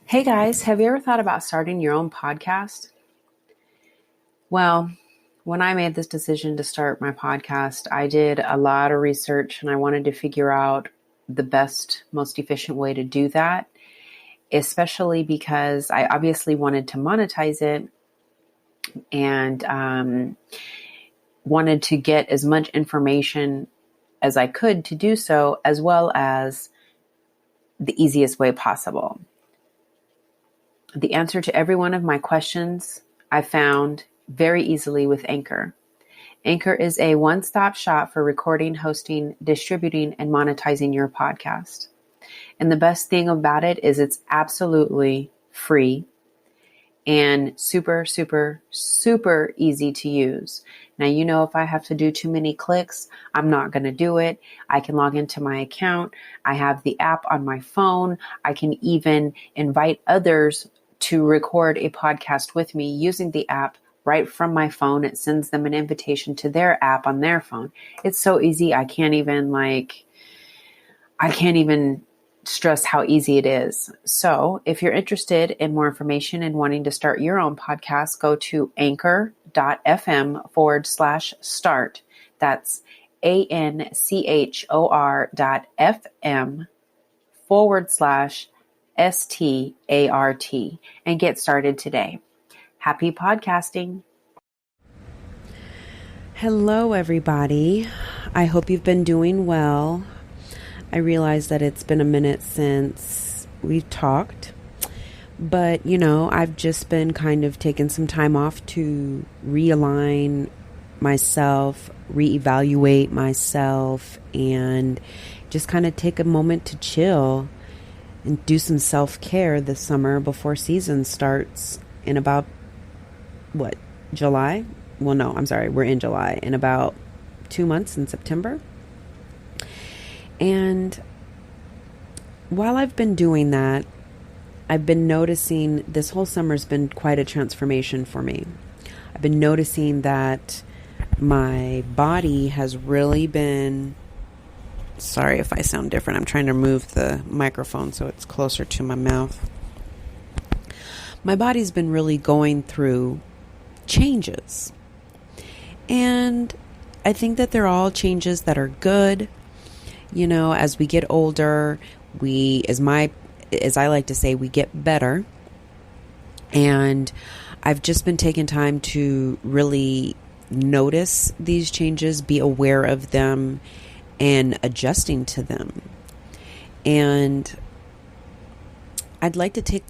Hey guys, have you ever thought about starting your own podcast? Well, when I made this decision to start my podcast, I did a lot of research and I wanted to figure out the best, most efficient way to do that, especially because I obviously wanted to monetize it and wanted to get as much information as I could to do so, as well as the easiest way possible. The answer to every one of my questions I found very easily with Anchor. Anchor is a one-stop shop for recording, hosting, distributing, and monetizing your podcast. And the best thing about it is it's absolutely free and super, super, super easy to use. Now, if I have to do too many clicks, I'm not going to do it. I can log into my account. I have the app on my phone. I can even invite others to record a podcast with me using the app right from my phone. It sends them an invitation to their app on their phone. It's so easy. I can't even stress how easy it is. So if you're interested in more information and wanting to start your own podcast, go to anchor.fm/start. That's ANCHOR.FM/START and get started today. Happy podcasting. Hello, everybody. I hope you've been doing well. I realize that it's been a minute since we've talked, but I've just been kind of taking some time off to realign myself, reevaluate myself, and just kind of take a moment to chill and do some self-care this summer before season starts in about, July? Well, no, I'm sorry. We're in July. In about 2 months in September. And while I've been doing that, I've been noticing this whole summer's been quite a transformation for me. I've been noticing that my body has really been... Sorry if I sound different. I'm trying to move the microphone so it's closer to my mouth. My body's been really going through changes. And I think that they're all changes that are good. As we get older, as I like to say, we get better. And I've just been taking time to really notice these changes, be aware of them, and adjusting to them. And I'd like to take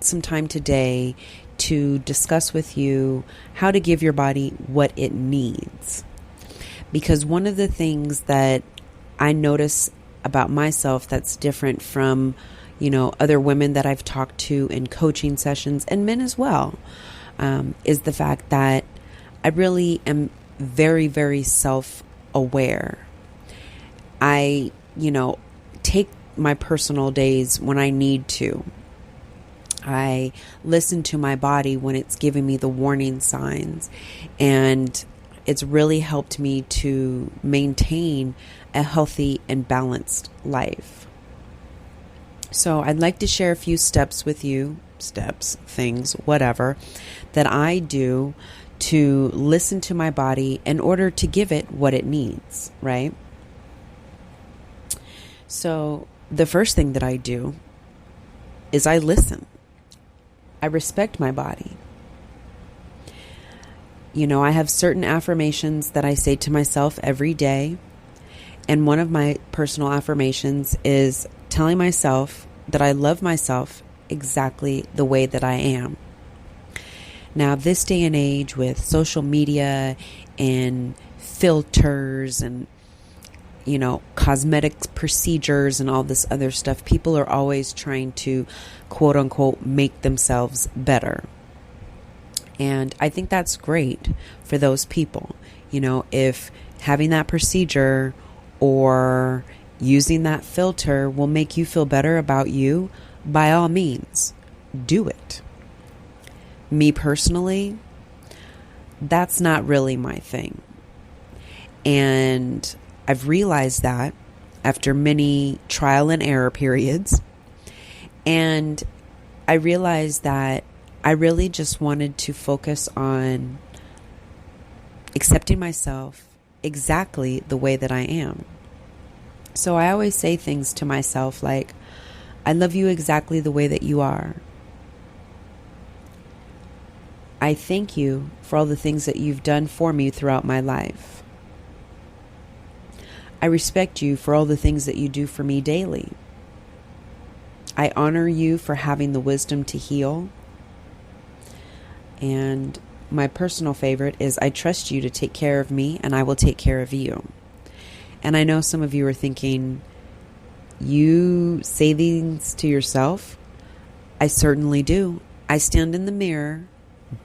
some time today to discuss with you how to give your body what it needs. Because one of the things that I notice about myself that's different from, other women that I've talked to in coaching sessions, and men as well, is the fact that I really am very, very self-aware. I, take my personal days when I need to. I listen to my body when it's giving me the warning signs, and it's really helped me to maintain a healthy and balanced life. So I'd like to share a few steps with you, things, whatever, that I do to listen to my body in order to give it what it needs, right? So the first thing that I do is I listen. I respect my body. I have certain affirmations that I say to myself every day. And one of my personal affirmations is telling myself that I love myself exactly the way that I am. Now, this day and age with social media and filters and cosmetic procedures and all this other stuff, people are always trying to, quote unquote, make themselves better. And I think that's great for those people. If having that procedure or using that filter will make you feel better about you, by all means, do it. Me personally, that's not really my thing. And I've realized that after many trial and error periods. And I realized that I really just wanted to focus on accepting myself exactly the way that I am. So I always say things to myself like, I love you exactly the way that you are. I thank you for all the things that you've done for me throughout my life. I respect you for all the things that you do for me daily. I honor you for having the wisdom to heal. And my personal favorite is, I trust you to take care of me and I will take care of you. And I know some of you are thinking, you say these to yourself? I certainly do. I stand in the mirror,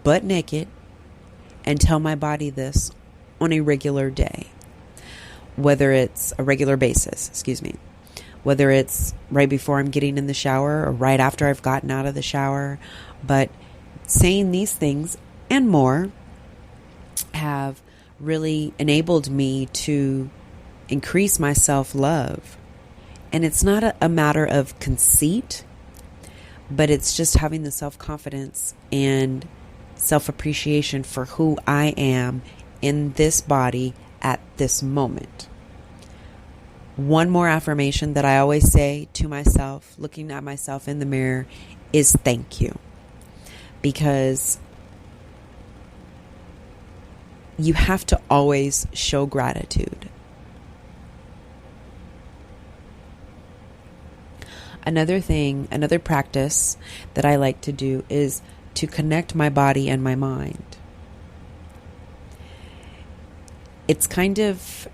butt naked, and tell my body this on a regular day. Whether it's a regular basis, whether it's right before I'm getting in the shower or right after I've gotten out of the shower. But saying these things and more have really enabled me to increase my self-love. And it's not a matter of conceit, but it's just having the self-confidence and self-appreciation for who I am in this body at this moment. One more affirmation that I always say to myself, looking at myself in the mirror, is thank you. Because you have to always show gratitude. Another practice that I like to do is to connect my body and my mind. It's kind of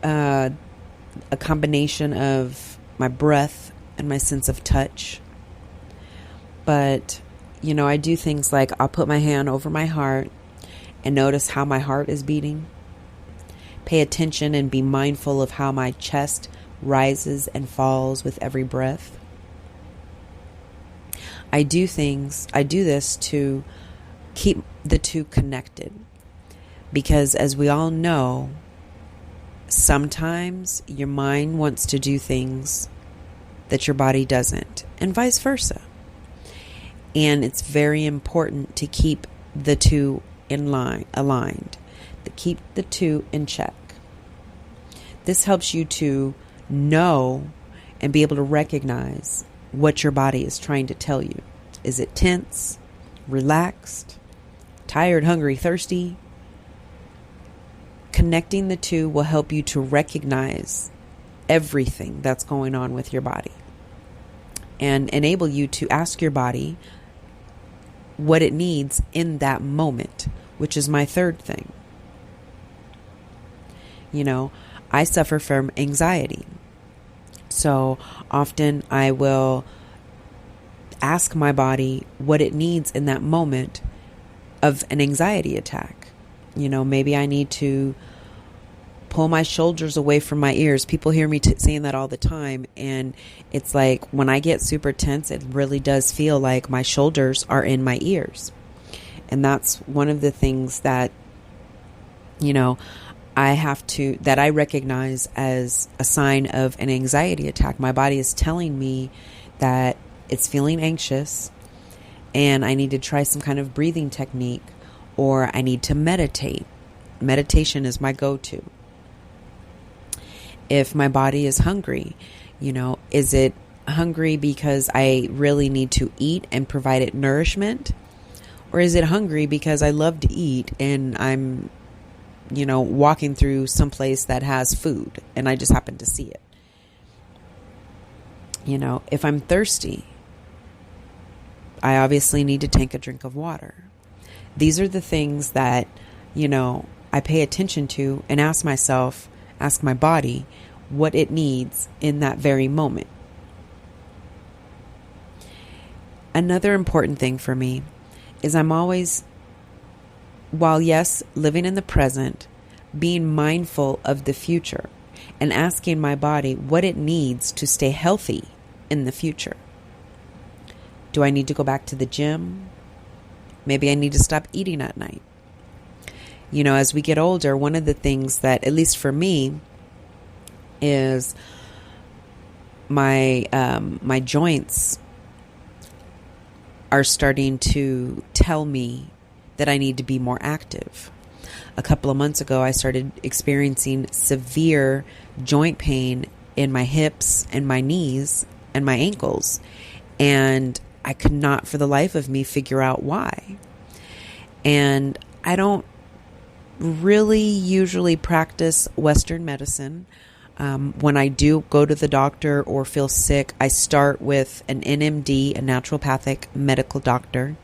a combination of my breath and my sense of touch. But, I do things like I'll put my hand over my heart and notice how my heart is beating. Pay attention and be mindful of how my chest rises and falls with every breath. I do this to keep the two connected. Because as we all know, sometimes your mind wants to do things that your body doesn't, and vice versa. And it's very important to keep the two aligned, to keep the two in check. This helps you to know and be able to recognize what your body is trying to tell you. Is it tense, relaxed, tired, hungry, thirsty? Connecting the two will help you to recognize everything that's going on with your body and enable you to ask your body what it needs in that moment, which is my third thing. I suffer from anxiety. So often I will ask my body what it needs in that moment of an anxiety attack. Maybe I need to pull my shoulders away from my ears. People hear me saying that all the time. And it's like when I get super tense, it really does feel like my shoulders are in my ears. And that's one of the things that, that I recognize as a sign of an anxiety attack. My body is telling me that it's feeling anxious and I need to try some kind of breathing technique, or I need to meditate. Meditation is my go-to. If my body is hungry, is it hungry because I really need to eat and provide it nourishment? Or is it hungry because I love to eat and I'm, walking through some place that has food and I just happen to see it? If I'm thirsty, I obviously need to take a drink of water. These are the things that, I pay attention to and ask my body what it needs in that very moment. Another important thing for me is I'm always, while yes, living in the present, being mindful of the future and asking my body what it needs to stay healthy in the future. Do I need to go back to the gym? Maybe I need to stop eating at night. As we get older, one of the things that, at least for me, is my joints are starting to tell me that I need to be more active. A couple of months ago, I started experiencing severe joint pain in my hips and my knees and my ankles. And I could not for the life of me figure out why. And I don't really usually practice Western medicine. When I do go to the doctor or feel sick, I start with an NMD, a naturopathic medical doctor,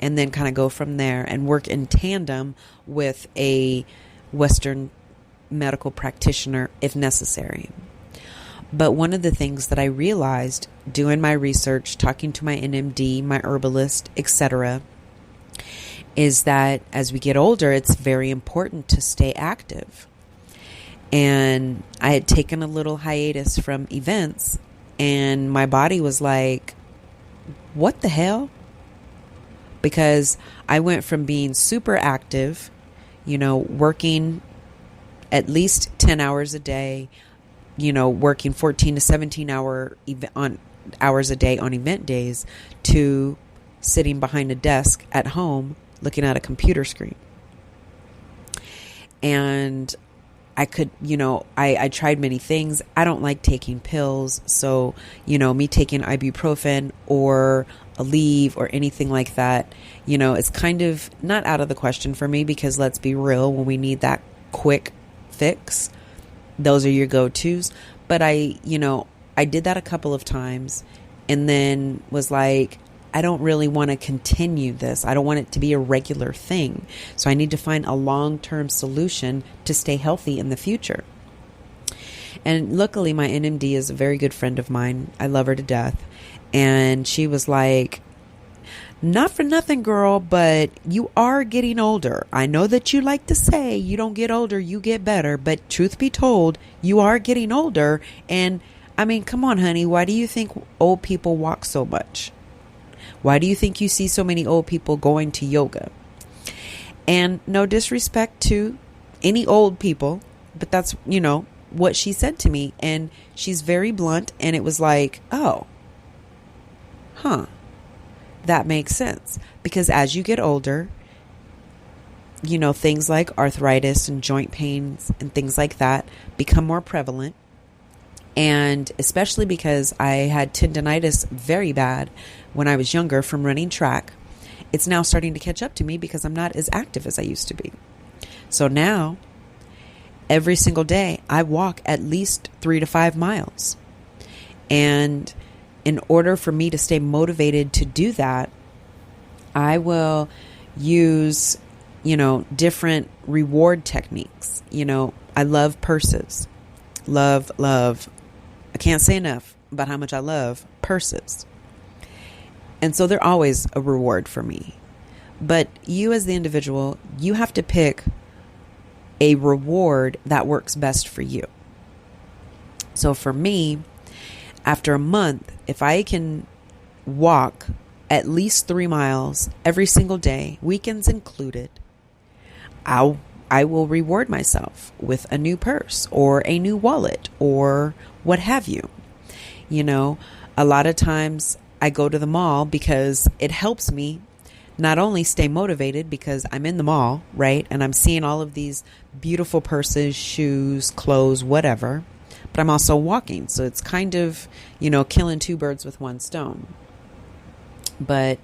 and then kind of go from there and work in tandem with a Western medical practitioner if necessary. But one of the things that I realized doing my research, talking to my NMD, my herbalist, etc., is that as we get older, it's very important to stay active. And I had taken a little hiatus from events, and my body was like, what the hell? Because I went from being super active, working at least 10 hours a day, working 14 to 17 hours a day on event days, to sitting behind a desk at home looking at a computer screen. And I could, I tried many things. I don't like taking pills. So, me taking ibuprofen or Aleve or anything like that, it's kind of not out of the question for me, because let's be real, when we need that quick fix, those are your go-tos. But I did that a couple of times and then was like, I don't really want to continue this. I don't want it to be a regular thing. So I need to find a long-term solution to stay healthy in the future. And luckily, my NMD is a very good friend of mine. I love her to death. And she was like, not for nothing, girl, but you are getting older. I know that you like to say you don't get older, you get better. But truth be told, you are getting older. And I mean, come on, honey. Why do you think old people walk so much? Why do you think you see so many old people going to yoga? And no disrespect to any old people, but that's, what she said to me. And she's very blunt. And it was like, oh, that makes sense. Because as you get older, things like arthritis and joint pains and things like that become more prevalent. And especially because I had tendinitis very bad when I was younger from running track, it's now starting to catch up to me because I'm not as active as I used to be. So now, every single day, I walk at least 3 to 5 miles. And in order for me to stay motivated to do that, I will use, different reward techniques. I love purses. Love. I can't say enough about how much I love purses. And so they're always a reward for me. But you as the individual, you have to pick a reward that works best for you. So for me, after a month, if I can walk at least 3 miles every single day, weekends included, I will reward myself with a new purse or a new wallet or what have you. A lot of times I go to the mall because it helps me not only stay motivated because I'm in the mall, right? And I'm seeing all of these beautiful purses, shoes, clothes, whatever, but I'm also walking. So it's kind of, killing 2 birds with 1 stone. But,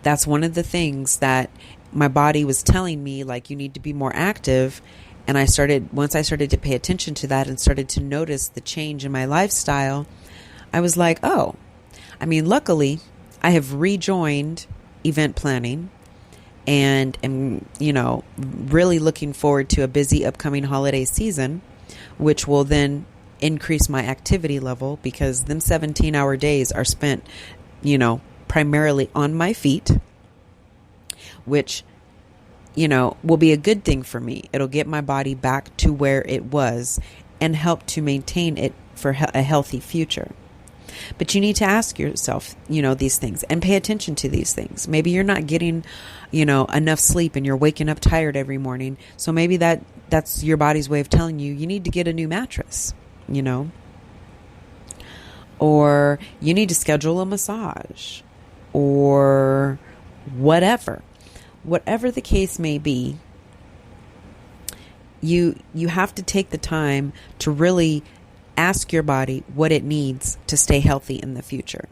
that's one of the things that my body was telling me, like, you need to be more active. And once I started to pay attention to that and started to notice the change in my lifestyle, I was like, oh, luckily I have rejoined event planning and am, really looking forward to a busy upcoming holiday season, which will then increase my activity level because them 17-hour days are spent, primarily on my feet, which, will be a good thing for me. It'll get my body back to where it was and help to maintain it for a healthy future. But you need to ask yourself, these things and pay attention to these things. Maybe you're not getting, enough sleep and you're waking up tired every morning. So maybe that's your body's way of telling you need to get a new mattress, or you need to schedule a massage. or whatever the case may be, you have to take the time to really ask your body what it needs to stay healthy in the future.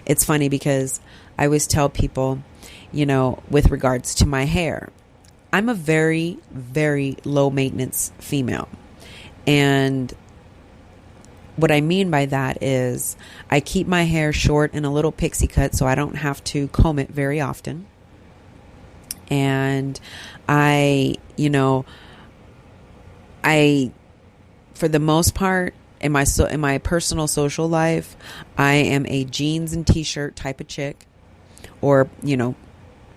It's funny because I always tell people, with regards to my hair, I'm a very, very low maintenance female. And what I mean by that is I keep my hair short and a little pixie cut so I don't have to comb it very often. And I, for the most part, in my personal social life, I am a jeans and t-shirt type of chick, or,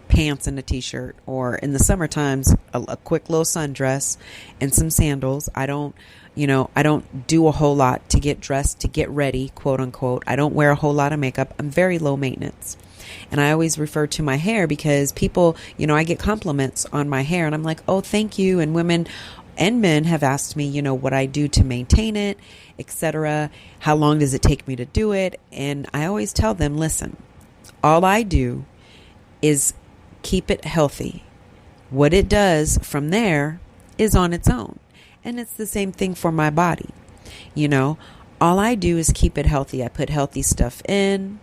pants and a t-shirt, or in the summer times, a quick little sundress and some sandals. I don't do a whole lot to get dressed, to get ready, quote unquote. I don't wear a whole lot of makeup. I'm very low maintenance. And I always refer to my hair because people, I get compliments on my hair and I'm like, oh, thank you. And women and men have asked me, what I do to maintain it, etc. How long does it take me to do it? And I always tell them, listen, all I do is keep it healthy. What it does from there is on its own. And it's the same thing for my body. All I do is keep it healthy. I put healthy stuff in.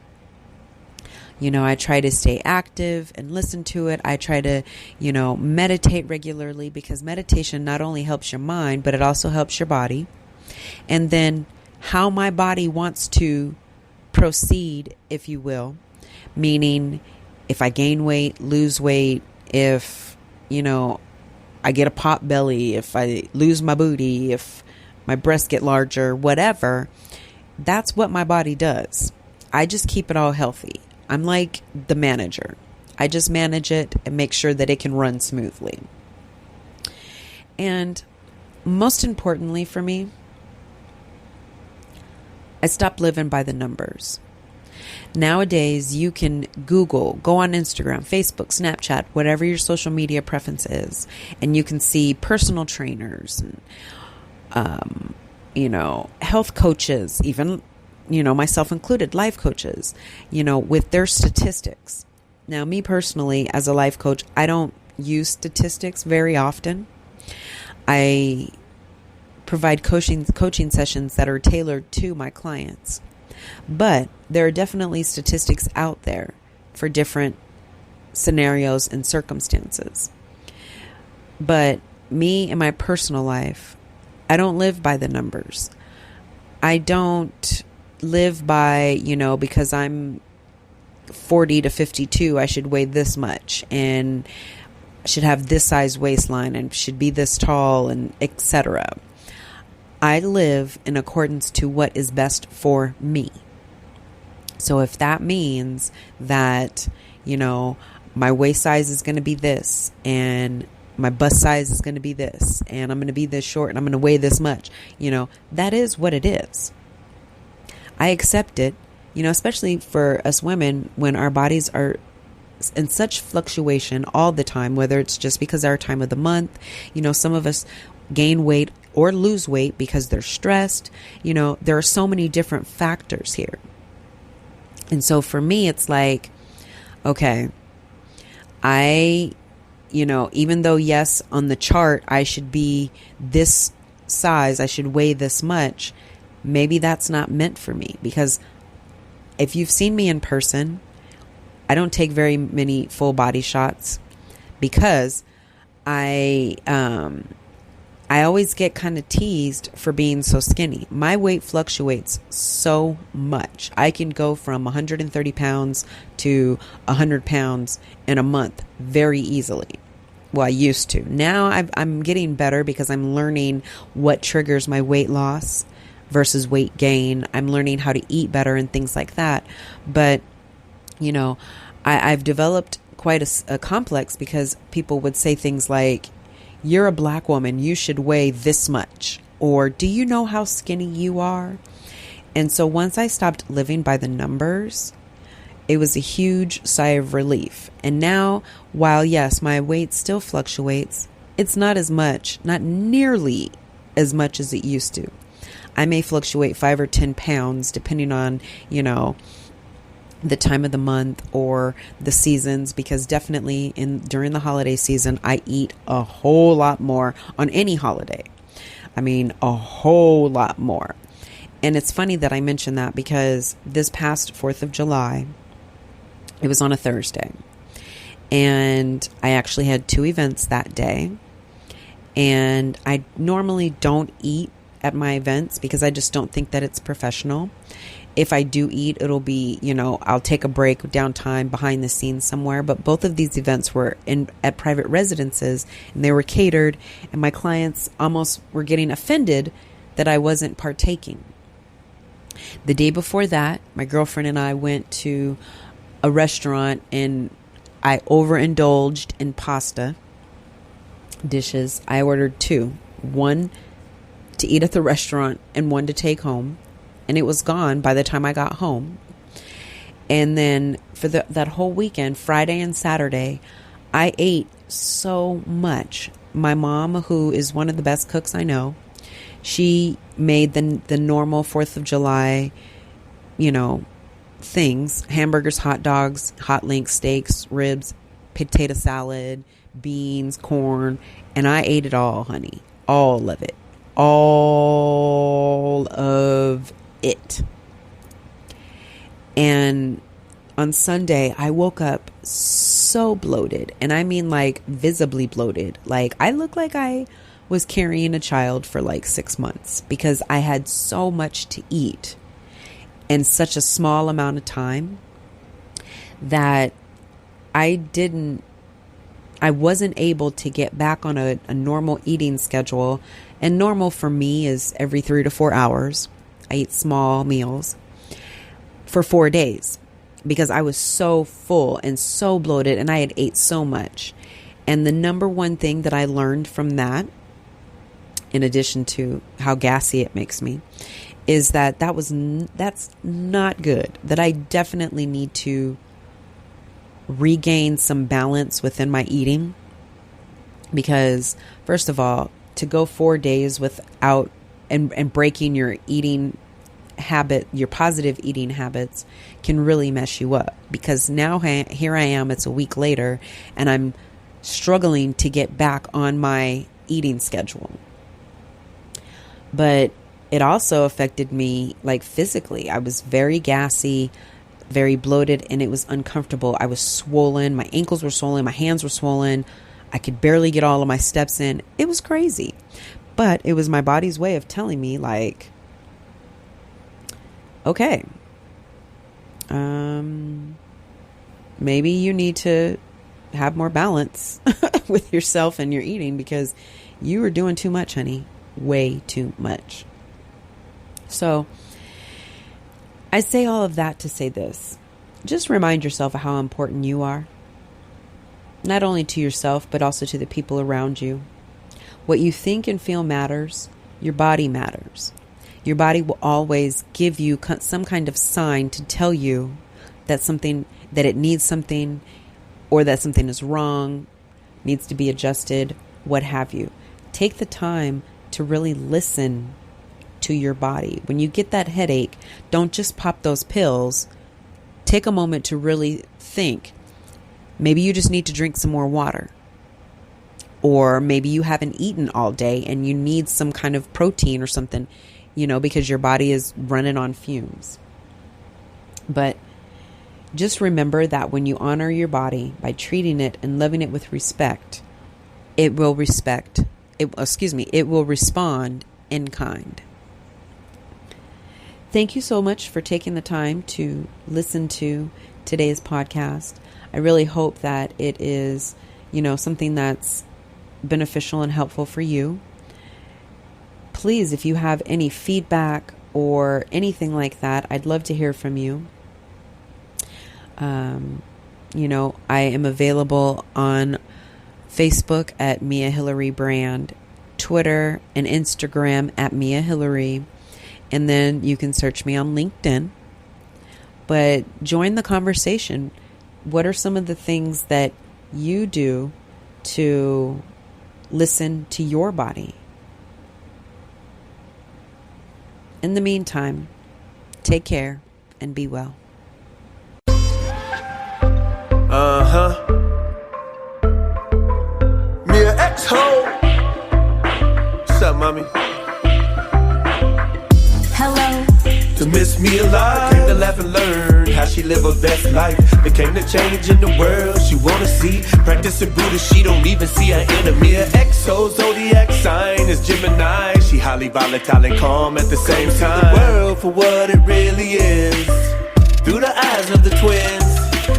I try to stay active and listen to it. I try to, meditate regularly, because meditation not only helps your mind, but it also helps your body. And then how my body wants to proceed, if you will, meaning if I gain weight, lose weight, if, I get a pot belly, if I lose my booty, if my breasts get larger, whatever, that's what my body does. I just keep it all healthy. I'm like the manager. I just manage it and make sure that it can run smoothly. And most importantly for me, I stopped living by the numbers. Nowadays, you can Google, go on Instagram, Facebook, Snapchat, whatever your social media preference is, and you can see personal trainers and, health coaches, even, myself included, life coaches, with their statistics. Now, me personally, as a life coach, I don't use statistics very often. I provide coaching sessions that are tailored to my clients. But there are definitely statistics out there for different scenarios and circumstances. But me in my personal life, I don't live by the numbers. I don't live by, because I'm 40 to 52, I should weigh this much and should have this size waistline and should be this tall and etc. I live in accordance to what is best for me. So if that means that, my waist size is going to be this and my bust size is going to be this and I'm going to be this short and I'm going to weigh this much, that is what it is. I accept it, especially for us women when our bodies are in such fluctuation all the time, whether it's just because our time of the month, some of us gain weight or lose weight because they're stressed. There are so many different factors here. And so for me, it's like, okay, even though, yes, on the chart, I should be this size, I should weigh this much, maybe that's not meant for me. Because if you've seen me in person, I don't take very many full body shots because I always get kind of teased for being so skinny. My weight fluctuates so much. I can go from 130 pounds to 100 pounds in a month very easily. Well, I used to. Now I'm getting better because I'm learning what triggers my weight loss versus weight gain. I'm learning how to eat better and things like that. But, I've developed quite a complex because people would say things like, you're a black woman, you should weigh this much. Or, do you know how skinny you are? And so once I stopped living by the numbers, it was a huge sigh of relief. And now, while yes, my weight still fluctuates, it's not as much, not nearly as much as it used to. I may fluctuate 5 or 10 pounds depending on, the time of the month or the seasons, because definitely during the holiday season, I eat a whole lot more on any holiday. I mean, a whole lot more. And it's funny that I mentioned that because this past 4th of July, it was on a Thursday. And I actually had 2 events that day. And I normally don't eat at my events because I just don't think that it's professional. If I do eat, it'll be, I'll take a break, downtime behind the scenes somewhere. But both of these events were at private residences and they were catered. And my clients almost were getting offended that I wasn't partaking. The day before that, my girlfriend and I went to a restaurant and I overindulged in pasta dishes. I ordered 2, one to eat at the restaurant and one to take home. And it was gone by the time I got home. And then for that whole weekend, Friday and Saturday, I ate so much. My mom, who is one of the best cooks I know, she made the normal 4th of July, things: hamburgers, hot dogs, hot links, steaks, ribs, potato salad, beans, corn. And I ate it all, honey. All of it. All of it. And on Sunday, I woke up so bloated. And I mean like visibly bloated. Like I look like I was carrying a child for like 6 months because I had so much to eat in such a small amount of time that I wasn't able to get back on a normal eating schedule. And normal for me is every 3 to 4 hours. I eat small meals for 4 days because I was so full and so bloated and I had ate so much. And the number one thing that I learned from that, in addition to how gassy it makes me, is that's not good. That I definitely need to regain some balance within my eating. Because first of all, to go 4 days without and breaking your eating habit, your positive eating habits, can really mess you up. Because now here I am, it's a week later, and I'm struggling to get back on my eating schedule. But it also affected me like physically. I was very gassy, very bloated, and it was uncomfortable. I was swollen. My ankles were swollen. My hands were swollen. I could barely get all of my steps in. It was crazy. But it was my body's way of telling me like, okay, maybe you need to have more balance with yourself and your eating because you were doing too much, honey. Way too much. So I say all of that to say this. Just remind yourself of how important you are. Not only to yourself, but also to the people around you. What you think and feel matters. Your body matters. Your body will always give you some kind of sign to tell you that it needs something, or that something is wrong, needs to be adjusted, what have you. Take the time to really listen to your body. When you get that headache, don't just pop those pills. Take a moment to really think. Maybe you just need to drink some more water. Or maybe you haven't eaten all day and you need some kind of protein or something, because your body is running on fumes. But just remember that when you honor your body by treating it and loving it with respect, it will respond in kind. Thank you so much for taking the time to listen to today's podcast. I really hope that it is, something that's beneficial and helpful for you. Please, if you have any feedback or anything like that, I'd love to hear from you. I am available on Facebook at Mia Hillary Brand, Twitter and Instagram at Mia Hillary, and then you can search me on LinkedIn. But join the conversation. What are some of the things that you do to listen to your body? In the meantime, take care and be well. Mia X-Ho. What's up, mommy? Hello. To miss me alive, came to laugh and learn how she live her best life. Became the change in the world she wanna see. Practicing Buddha, she don't even see her enemy. Her XO zodiac sign is Gemini. She highly volatile and calm at the same time. The world for what it really is, through the eyes of the twins.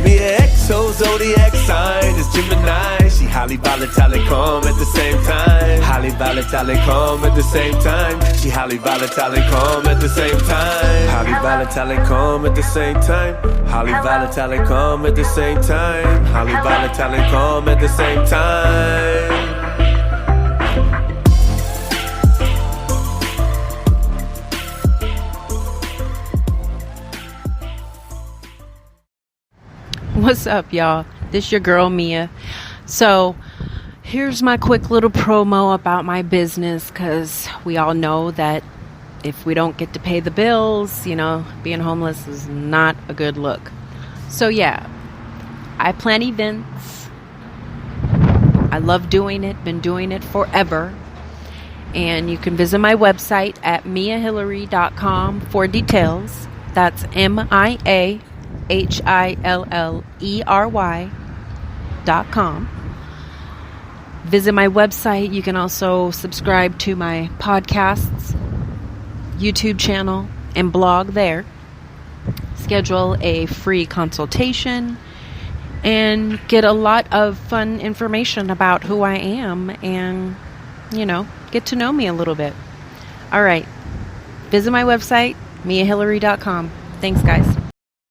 Mia XO zodiac sign is Gemini. She highly volatile and calm at the same time. Highly volatile and calm at the same time. She highly volatile and calm at the same time. Highly volatile and calm at the same time. Highly volatile and calm at the same time. Highly volatile and calm at the same time. What's up, y'all? This your girl, Mia. So, here's my quick little promo about my business, because we all know that if we don't get to pay the bills, being homeless is not a good look. So, yeah, I plan events. I love doing it, been doing it forever. And you can visit my website at miahillary.com for details. That's MIAHILLERY.com. Visit my website. You can also subscribe to my podcasts, YouTube channel, and blog there. Schedule a free consultation and get a lot of fun information about who I am and, get to know me a little bit. All right. Visit my website, miahillary.com. Thanks, guys.